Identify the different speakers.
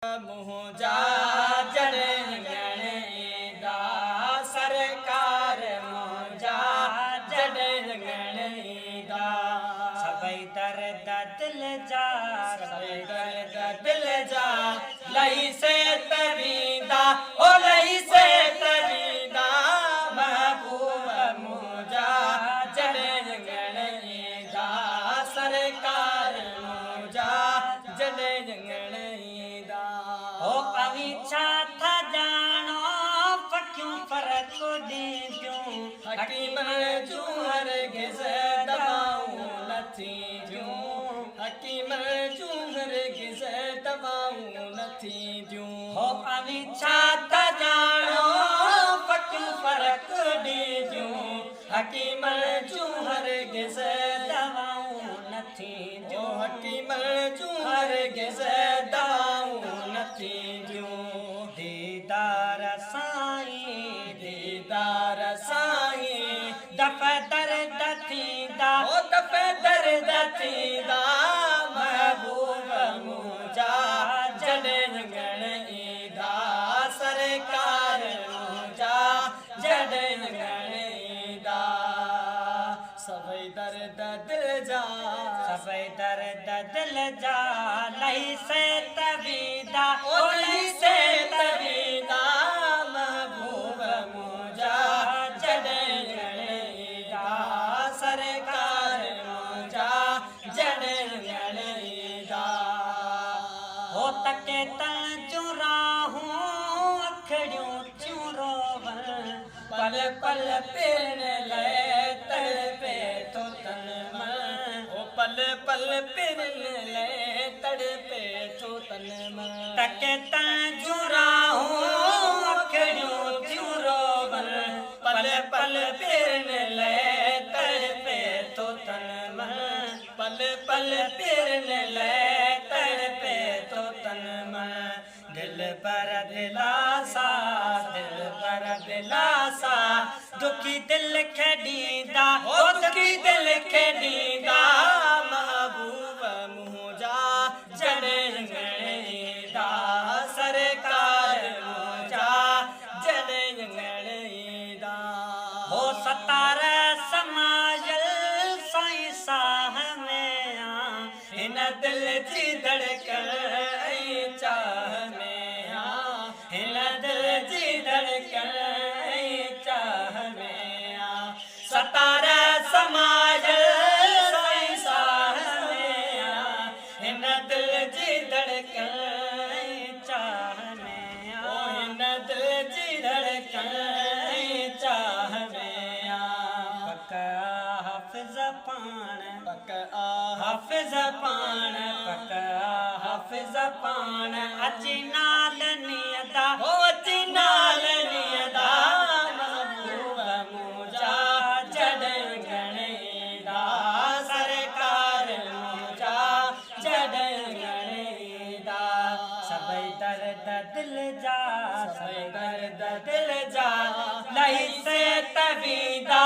Speaker 1: मुंहिंजा जॾहिं दा सरकार मुंहिंजा जॾहिं दा सभई दर्द दिल जा सभई दर्द दिल जा लही से तरींदा ओ लही से तरींदा महबूब मुंहिंजा जॾहिं दा सरकार मुंहिंजा जॾहिं ओ अवी छा था जानो फकियूं फरक ॾींदियूं हकीम जूं हरगिज़ दवाऊं न थींदियूं हकीम जूं हरगिज़ दवाऊं न थींदियूं हो अवी छा था जानो फकियूं फरक ॾींदियूं हकीम जूं हरगिज़ दवाऊं न थींदियूं हकीम जूं हरगिज़ दवाऊं दीदार साईं दफ़े दर्द थींदा ओ दफ़े दर्द थींदा महबूब मुंहिंजा जॾहिं ईंदा सरकार मुंहिंजा जॾहिं ईंदा सभई दर्द दिल जा सभई दर्द दिल जा लही से तवीदा ओ लही से तवीदा महबूब मुंहिंजा जॾहिं ईंदा सरकार मुंहिंजा जॾहिं ईंदा हो तके तन जूं राहूं अखड़ियूं थियूं रोवन पल पल पिण लाइ तड़पे थो तन मन ओ पल पल पिण लाइ तड़पे थो तन मन तके तन जूं राहूं अखड़ियूं थियूं रोवन पल पल पिण लाइ तड़पे थो तन मन पल पल पिण लाइ तड़पे थो तन मन दिल पर दिलासा दुखी दिल खे ॾींदा ओ दुखी दिल खे ॾींदा महबूब मुंहिंजा जॾहिं ईंदा सरकार मुंहिंजा जॾहिं ईंदा हो सतार समायल साईं साह में आ हिन दिल जी धड़कन ऐं चाह में आ हिन दिल जी धड़कन सतार समाज साईं साह में आ हिन दिल जी धड़कन चाह में आ हिन दिल जी धड़कन चाह में आ पक हाफ़िज़ पाण पक हाफ़िज़ पाण पक हाफ़िज़ पाण अची नाल नियदा हो अची नाल नियदा दिल जा सभई दर्द दिल जा लही से तवीदा